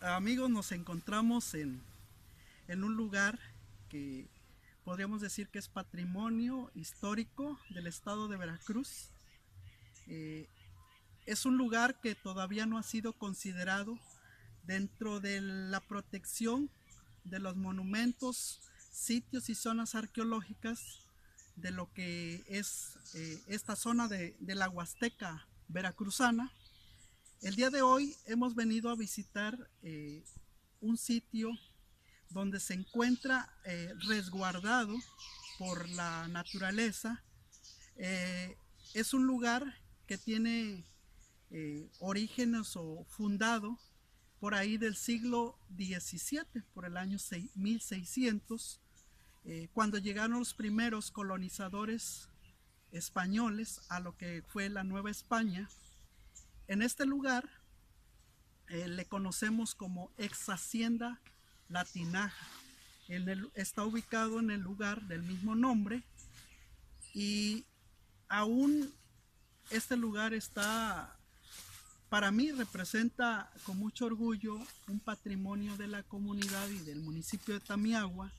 amigos, nos encontramos en un lugar que podríamos decir que es patrimonio histórico del estado de Veracruz. Eh, es un lugar que todavía no ha sido considerado dentro de la protección de los monumentos, sitios y zonas arqueológicas de lo que es esta zona de la Huasteca veracruzana. El día de hoy hemos venido a visitar un sitio donde se encuentra resguardado por la naturaleza. Eh, es un lugar que tiene orígenes o fundado por ahí del siglo XVII, por el año 1600, cuando llegaron los primeros colonizadores españoles a lo que fue la Nueva España. En este lugar le conocemos como ex hacienda La Tinaja. Está ubicado en el lugar del mismo nombre y aún este lugar está, para mí representa con mucho orgullo un patrimonio de la comunidad y del municipio de Tamiagua,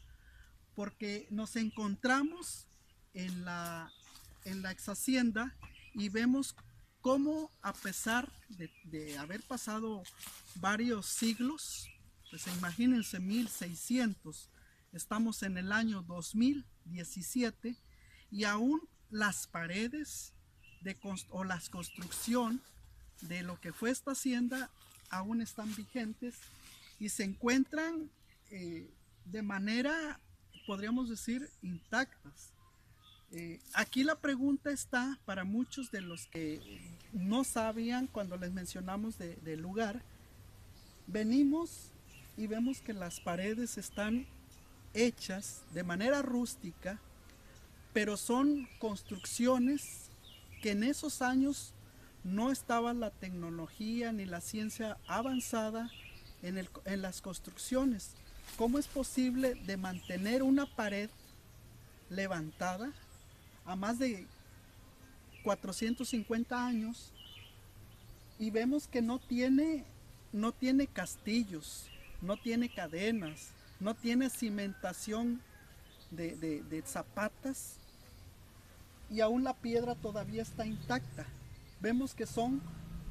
porque nos encontramos en la ex hacienda y vemos cómo, a pesar de haber pasado varios siglos, pues imagínense, 1600, estamos en el año 2017 y aún las paredes o la construcción de lo que fue esta hacienda aún están vigentes y se encuentran de manera, podríamos decir, intactas. Aquí la pregunta está para muchos de los que no sabían cuando les mencionamos del lugar. Venimos y vemos que las paredes están hechas de manera rústica, pero son construcciones que en esos años no estaba la tecnología ni la ciencia avanzada en las construcciones. ¿Cómo es posible de mantener una pared levantada a más de 450 años y vemos que no tiene castillos, no tiene cadenas, no tiene cimentación de zapatas y aún la piedra todavía está intacta? Vemos que son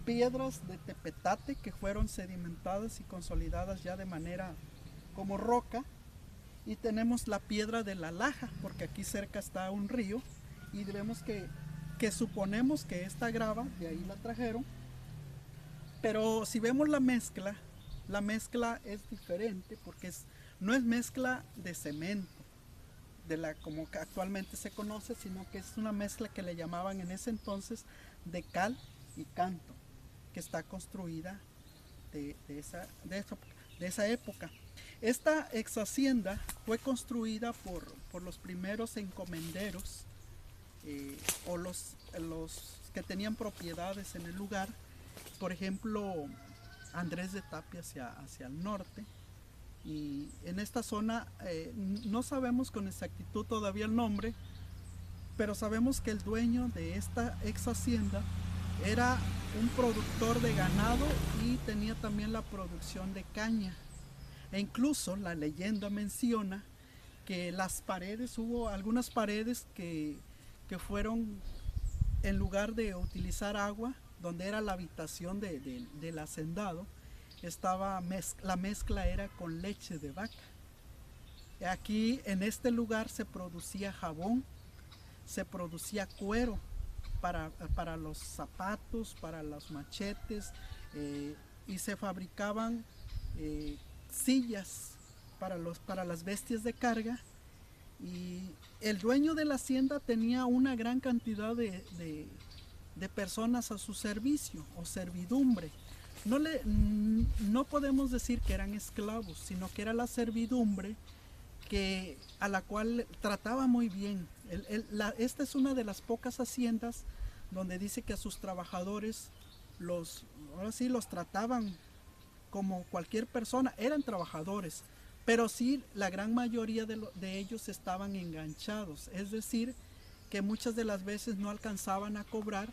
piedras de tepetate que fueron sedimentadas y consolidadas ya de manera como roca, y tenemos la piedra de la Laja, porque aquí cerca está un río y vemos que suponemos que esta grava de ahí la trajeron, pero si vemos la mezcla es diferente porque no es mezcla de cemento, de la como que actualmente se conoce, sino que es una mezcla que le llamaban en ese entonces de cal y canto, que está construida de esa época. Esta ex hacienda fue construida por los primeros encomenderos o los que tenían propiedades en el lugar. Por ejemplo, Andrés de Tapia hacia el norte. Y en esta zona no sabemos con exactitud todavía el nombre, pero sabemos que el dueño de esta ex hacienda era un productor de ganado y tenía también la producción de caña. E incluso la leyenda menciona que hubo algunas paredes que fueron, en lugar de utilizar agua, donde era la habitación del hacendado, la mezcla era con leche de vaca. Aquí en este lugar se producía jabón, se producía cuero para los zapatos, para los machetes, y se fabricaban sillas para las bestias de carga. Y el dueño de la hacienda tenía una gran cantidad de personas a su servicio o servidumbre. No podemos decir que eran esclavos, sino que era la servidumbre a la cual trataba muy bien. Esta es una de las pocas haciendas donde dice que a sus trabajadores ahora sí los trataban como cualquier persona, eran trabajadores, pero sí la gran mayoría de ellos estaban enganchados, es decir, que muchas de las veces no alcanzaban a cobrar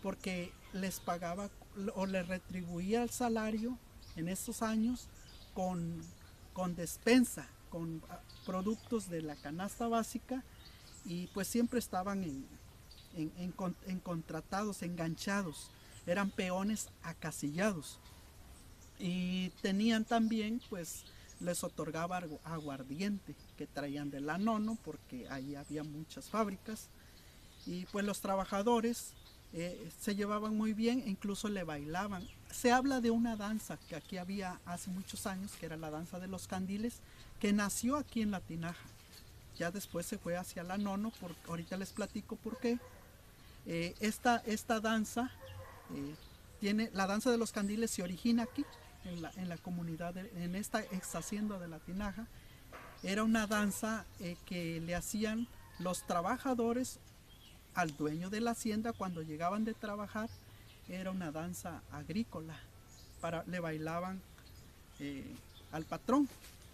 porque les pagaba o les retribuía el salario en estos años con, con despensa, con productos de la canasta básica, y pues siempre estaban en contratados, enganchados, eran peones acasillados, y tenían también, pues les otorgaba aguardiente que traían de la Nono, porque ahí había muchas fábricas, y pues los trabajadores se llevaban muy bien e incluso le bailaban. Se habla de una danza que aquí había hace muchos años, que era la danza de los candiles, que nació aquí en La Tinaja. Ya después se fue hacia la Nono, ahorita les platico por qué. Esta danza, la danza de los candiles se origina aquí, en la comunidad, en esta ex hacienda de La Tinaja. Era una danza que le hacían los trabajadores al dueño de la hacienda cuando llegaban de trabajar. Era una danza agrícola, le bailaban al patrón.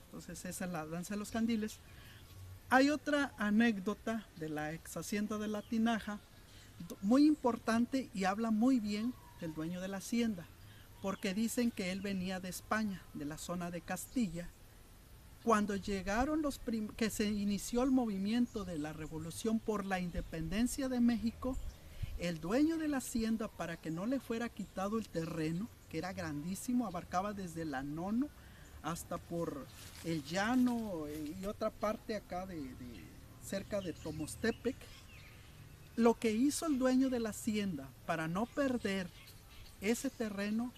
Entonces esa es la danza de los candiles. Hay otra anécdota de la ex hacienda de La Tinaja, muy importante, y habla muy bien del dueño de la hacienda, porque dicen que él venía de España, de la zona de Castilla. Cuando llegaron que se inició el movimiento de la revolución por la independencia de México, el dueño de la hacienda, para que no le fuera quitado el terreno, que era grandísimo, abarcaba desde la Nono hasta por el llano y otra parte acá cerca de Tomostepec. Lo que hizo el dueño de la hacienda para no perder ese terreno,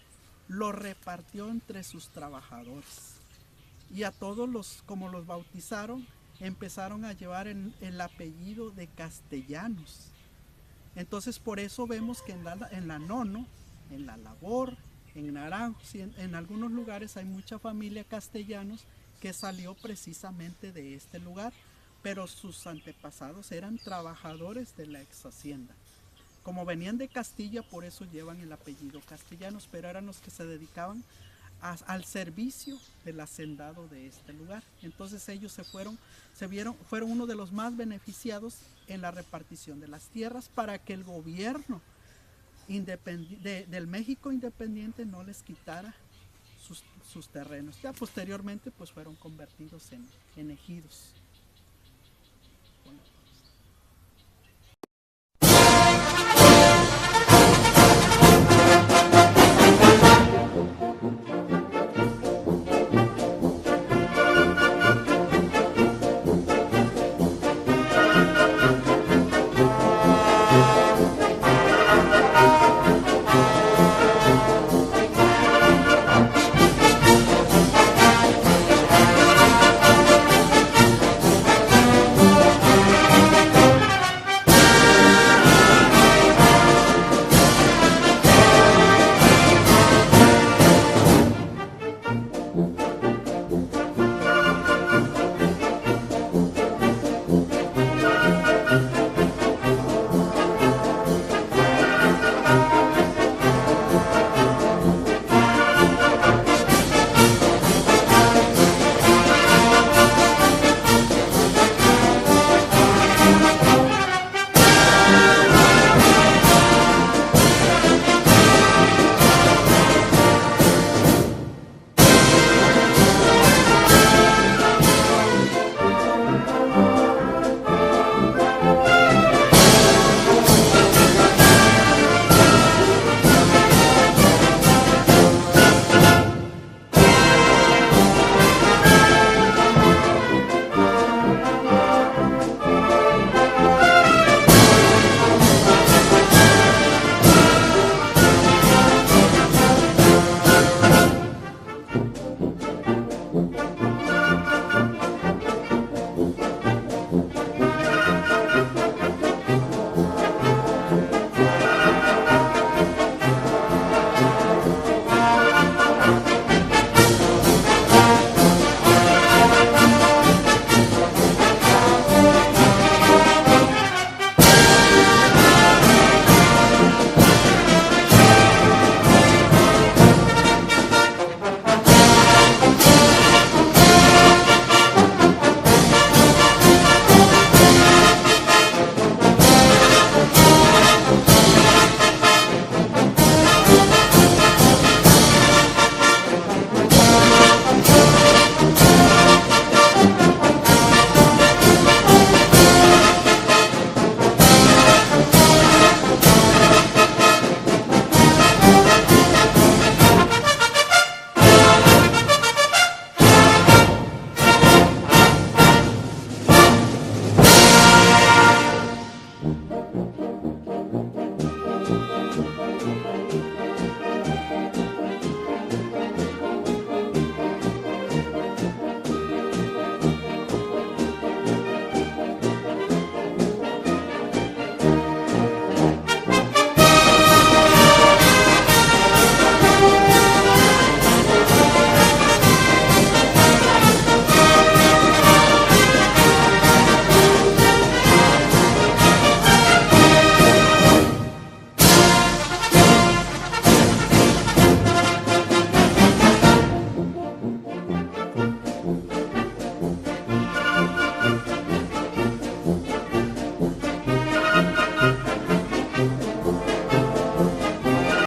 lo repartió entre sus trabajadores, y a todos como los bautizaron, empezaron a llevar el apellido de castellanos. Entonces por eso vemos que en la Nono, en la Labor, en Naranjos y en algunos lugares hay mucha familia castellanos que salió precisamente de este lugar, pero sus antepasados eran trabajadores de la ex hacienda. Como venían de Castilla, por eso llevan el apellido castellanos, pero eran los que se dedicaban al servicio del hacendado de este lugar. Entonces ellos fueron uno de los más beneficiados en la repartición de las tierras, para que el gobierno del México independiente no les quitara sus terrenos. Ya posteriormente pues fueron convertidos en ejidos.